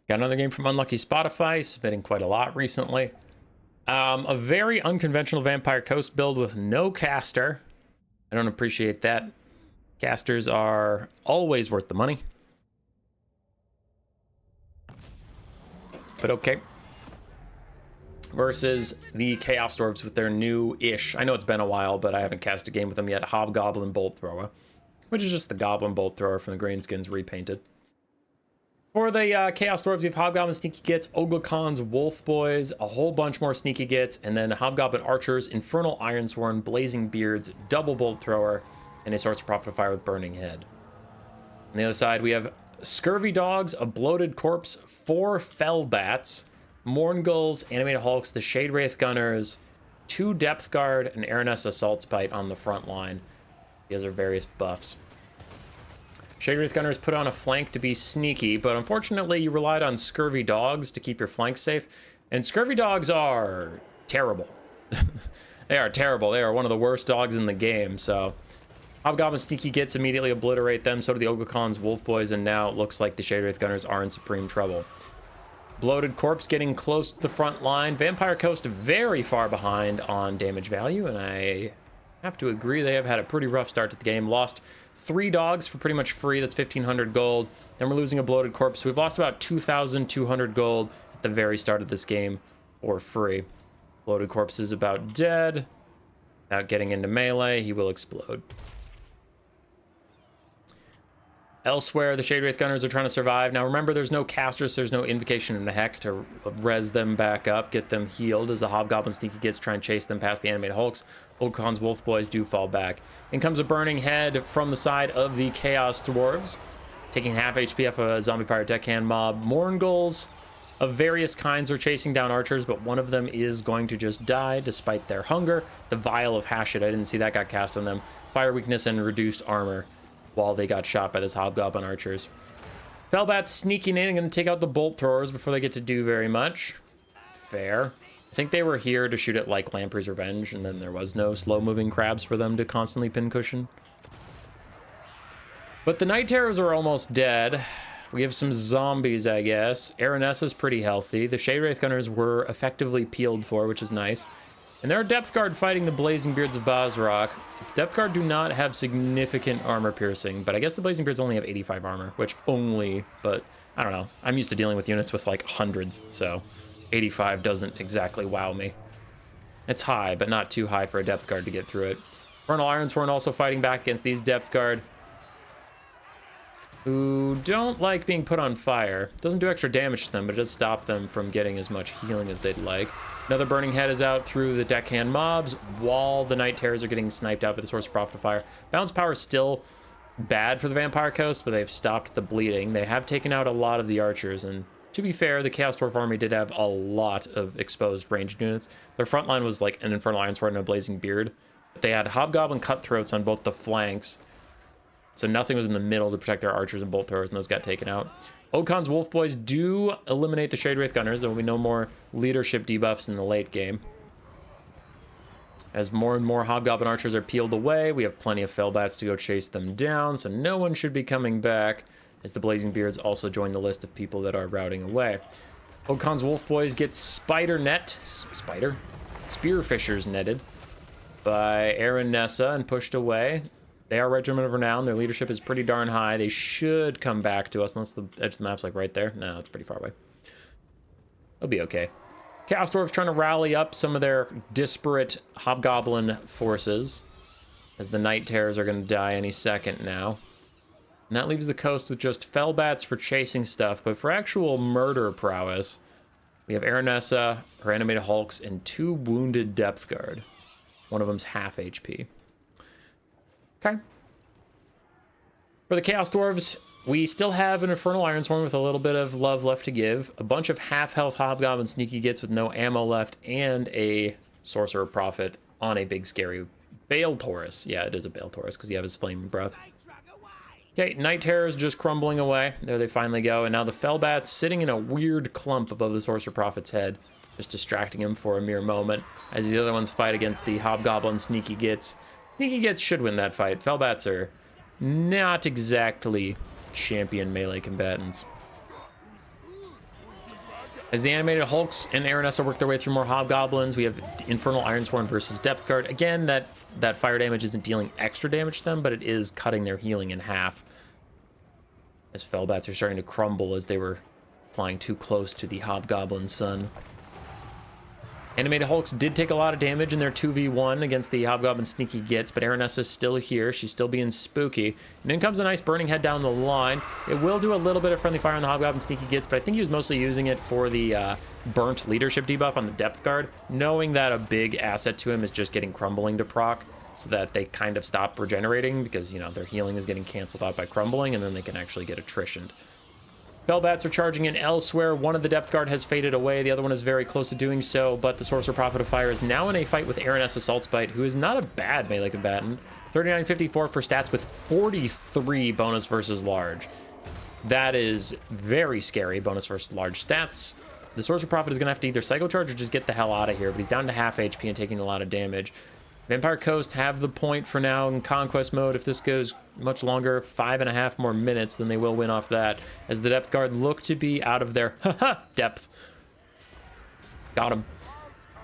Got another game from Unlucky Spotify, submitting quite a lot recently. A very unconventional Vampire Coast build with no caster. I don't appreciate that. Casters are always worth the money. But okay. Versus the Chaos Dwarves with their new-ish. I know it's been a while, but I haven't cast a game with them yet. Hobgoblin Bolt Thrower, which is just the Goblin Bolt Thrower from the Greenskins repainted. For the Chaos Dwarves, we have Hobgoblin Sneaky Gits, Oglicons, Wolf Boys, a whole bunch more Sneaky Gits, and then Hobgoblin Archers, Infernal Ironsworn, Blazing Beards, Double Bolt Thrower, and a Sorcerer Prophet of Fire with Burning Head. On the other side, we have Scurvy Dogs, a Bloated Corpse, 4 Fell Bats, Mourngulls, Animated Hulks, the Shade Wraith Gunners, 2 Depth Guard, and Aranessa Assault Spite on the front line. These are various buffs. Shade Wraith Gunners put on a flank to be sneaky, but unfortunately you relied on Scurvy Dogs to keep your flank safe, and Scurvy Dogs are terrible. They are terrible. They are one of the worst dogs in the game, so Hobgoblin Sneaky Gits immediately obliterate them, so do the Oglicons, Wolf Boys, and now it looks like the Shade Wraith Gunners are in supreme trouble. Bloated Corpse getting close to the front line. Vampire Coast very far behind on damage value, and I have to agree they have had a pretty rough start to the game. Lost 3 dogs for pretty much free. That's 1,500 gold. Then we're losing a Bloated Corpse. We've lost about 2,200 gold at the very start of this game for free. Bloated Corpse is about dead. Without getting into melee, he will explode. Elsewhere, the Shade Wraith Gunners are trying to survive. Now remember, there's no casters, so there's no Invocation in the Heck to res them back up, get them healed as the Hobgoblin Sneaky Gits try and chase them past the Animated Hulks. Oglicons, Wolf Boys do fall back. In comes a Burning Head from the side of the Chaos Dwarves, taking half HP off a Zombie Pirate Deckhand mob. Mourngulls of various kinds are chasing down archers, but one of them is going to just die despite their hunger. The Vial of Hashit, I didn't see that got cast on them. Fire weakness and reduced armor while they got shot by this Hobgoblin archers. Fellbats sneaking in and going to take out the bolt throwers before they get to do very much. Fair. I think they were here to shoot at like Lamprey's Revenge, and then there was no slow-moving crabs for them to constantly pincushion. But the Night Terrors are almost dead. We have some zombies, I guess. Aranessa's pretty healthy. The Shade Wraith Gunners were effectively peeled for, which is nice. And there are Depth Guard fighting the Blazing Beards of Basrock. Depth Guard do not have significant armor piercing, but I guess the Blazing Beards only have 85 armor, which only, but I don't know. I'm used to dealing with units with like hundreds, so 85 doesn't exactly wow me. It's high, but not too high for a Depth Guard to get through it. Infernal Ironsworn also fighting back against these Depth Guard, who don't like being put on fire. Doesn't do extra damage to them, but it does stop them from getting as much healing as they'd like. Another Burning Head is out through the Deckhand mobs, while the Night Terrors are getting sniped out by the Sorcerer Prophet of Fire. Balance power is still bad for the Vampire Coast, but they've stopped the bleeding. They have taken out a lot of the archers, and to be fair, the Chaos Dwarf army did have a lot of exposed ranged units. Their front line was like an Infernal Ironsword and a Blazing Beard. But they had Hobgoblin Cutthroats on both the flanks, so nothing was in the middle to protect their archers and bolt throwers, and those got taken out. Oglicons Wolf Boys do eliminate the Shade Wraith Gunners. There will be no more leadership debuffs in the late game. As more and more Hobgoblin Archers are peeled away, we have plenty of Fellbats to go chase them down, so no one should be coming back, as the Blazing Beards also join the list of people that are routing away. Oglicons Wolf Boys get Spearfishers netted by Aranessa and pushed away. They are Regiment of Renown. Their leadership is pretty darn high. They should come back to us, unless the edge of the map's like right there. No, it's pretty far away. They'll be okay. Chaos Dwarves trying to rally up some of their disparate Hobgoblin forces, as the Night Terrors are going to die any second now. And that leaves the coast with just Fellbats for chasing stuff, but for actual murder prowess, we have Aranessa, her Animated Hulks, and 2 wounded Depth Guard. One of them's half HP. Okay. For the Chaos Dwarves, we still have an Infernal Ironsworn with a little bit of love left to give, a bunch of half-health Hobgoblin Sneaky Gits with no ammo left, and a Sorcerer Prophet on a big scary Bale Taurus. Yeah, it is a Bale Taurus because you have his Flaming Breath. Okay, Night Terrors just crumbling away. There they finally go, and now the Fellbats sitting in a weird clump above the Sorcerer Prophet's head, just distracting him for a mere moment, as the other ones fight against the Hobgoblin Sneaky Gits. Sneaky Gits should win that fight. Fellbats are not exactly champion melee combatants. As the animated Hulks and Aranessa work their way through more Hobgoblins, we have Infernal Ironsworn versus Depth Guard. Again, that fire damage isn't dealing extra damage to them, but it is cutting their healing in half. As Fellbats are starting to crumble as they were flying too close to the Hobgoblin sun. Animated Hulks did take a lot of damage in their 2v1 against the Hobgoblin Sneaky Gits, but Aranessa's still here. She's still being spooky. And in comes a nice Burning Head down the line. It will do a little bit of friendly fire on the Hobgoblin Sneaky Gits, but I think he was mostly using it for the burnt leadership debuff on the Depth Guard, knowing that a big asset to him is just getting Crumbling to proc, so that they kind of stop regenerating because, you know, their healing is getting canceled out by Crumbling, and then they can actually get attritioned. Fellbats are charging in elsewhere. One of the Depth Guard has faded away. The other one is very close to doing so, but the Sorcerer Prophet of Fire is now in a fight with Aranessa Saltspite, who is not a bad melee combatant. 39.54 for stats with 43 bonus versus large. That is very scary, bonus versus large stats. The Sorcerer Prophet is going to have to either Psycho Charge or just get the hell out of here, but he's down to half HP and taking a lot of damage. Vampire Coast have the point for now in Conquest mode. If this goes much longer, 5.5 more minutes, then they will win off that, as the Depth Guard look to be out of their depth. Got him.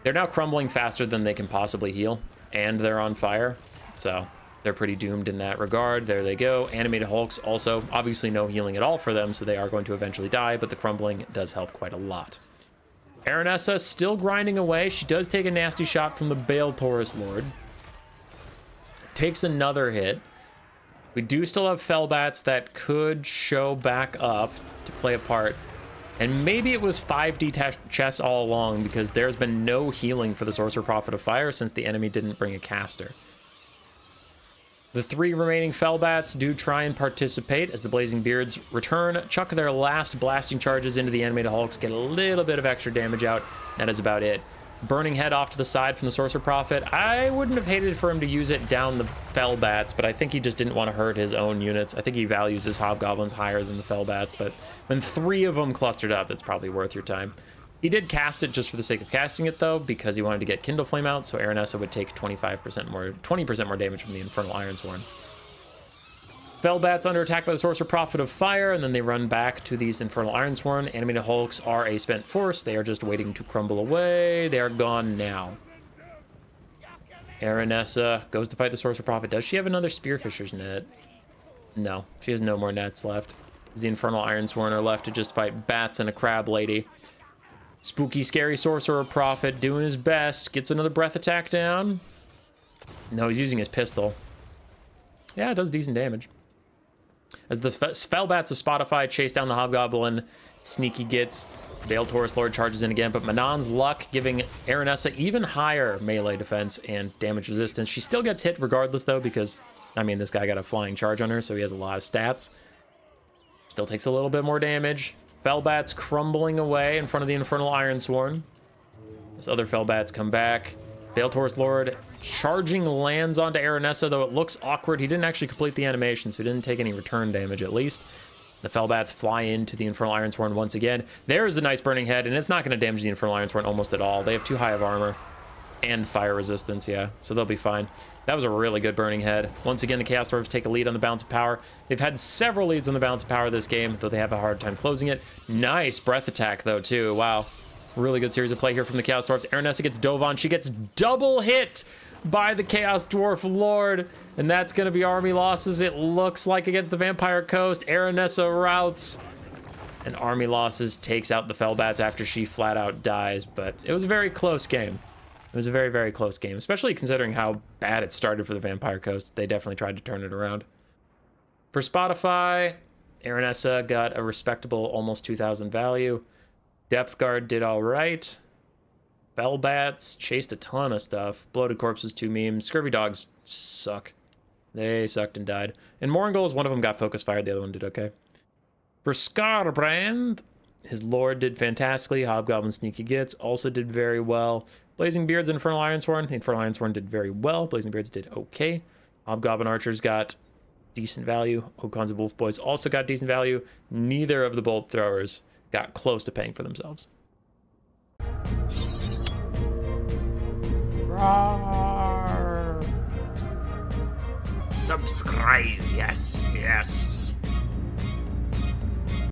They're now crumbling faster than they can possibly heal, and they're on fire, so they're pretty doomed in that regard. There they go. Animated Hulks also, obviously no healing at all for them, so they are going to eventually die, but the crumbling does help quite a lot. Aranessa still grinding away. She does take a nasty shot from the Bale Taurus Lord. Takes another hit. We do still have Fellbats that could show back up to play a part. And maybe it was 5 detached chests all along, because there's been no healing for the Sorcerer Prophet of Fire since the enemy didn't bring a caster. The 3 remaining Fellbats do try and participate as the Blazing Beards return, chuck their last blasting charges into the Animated Hulks, get a little bit of extra damage out. That is about it. Burning Head off to the side from the Sorcerer Prophet. I wouldn't have hated for him to use it down the Fellbats, but I think he just didn't want to hurt his own units. I think he values his Hobgoblins higher than the Fellbats, but when 3 of them clustered up, that's probably worth your time. He did cast it just for the sake of casting it, though, because he wanted to get Kindle Flame out, so Aranessa would take 20% more damage from the Infernal Ironsworn. Fellbats under attack by the Sorcerer Prophet of Fire, and then they run back to these Infernal Ironsworn. Animated Hulks are a spent force. They are just waiting to crumble away. They are gone now. Aranessa goes to fight the Sorcerer Prophet. Does she have another Spearfisher's net? No, she has no more nets left. The Infernal Ironsworn are left to just fight bats and a crab lady. Spooky, scary Sorcerer Prophet doing his best. Gets another breath attack down. No, he's using his pistol. Yeah, it does decent damage. As the Fellbats of Spotify chase down the Hobgoblin, Sneaky Gits. Bale Taurus Lord charges in again, but Manon's luck giving Aranessa even higher melee defense and damage resistance. She still gets hit regardless, though, because, I mean, this guy got a flying charge on her, so he has a lot of stats. Still takes a little bit more damage. Fellbats crumbling away in front of the Infernal Ironsworn. As other Fellbats come back. Bale Taurus Lord charging lands onto Aranessa, though it looks awkward. He didn't actually complete the animation, so he didn't take any return damage at least. The Fellbats fly into the Infernal Ironsworn once again. There's a nice Burning Head, and it's not going to damage the Infernal Ironsworn almost at all. They have 2 high of armor and fire resistance, yeah, so they'll be fine. That was a really good Burning Head. Once again, the Chaos Dwarves take a lead on the Balance of Power. They've had several leads on the Balance of Power this game, though they have a hard time closing it. Nice breath attack, though, too. Wow. Really good series of play here from the Chaos Dwarves. Aranessa gets dove on. She gets double hit by the Chaos Dwarf Lord, and that's going to be army losses, it looks like, against the Vampire Coast. Aranessa routs, and army losses takes out the Fellbats after she flat out dies, but it was a very close game. It was a very, very close game, especially considering how bad it started for the Vampire Coast. They definitely tried to turn it around. For Spotify, Aranessa got a respectable almost 2,000 value. Depth Guard did all right. Fellbats chased a ton of stuff. Bloated Corpses, 2 memes. Scurvy Dogs suck. They sucked and died. And Moringles, one of them got focus fired. The other one did okay. For Skarbrand, his Lord did fantastically. Hobgoblin Sneaky Gits also did very well. Blazing Beards and Infernal Ironsworn. Infernal Ironsworn did very well. Blazing Beards did okay. Hobgoblin Archers got decent value. Okons and Wolf Boys also got decent value. Neither of the Bolt Throwers got close to paying for themselves. Roar. Subscribe, yes, yes.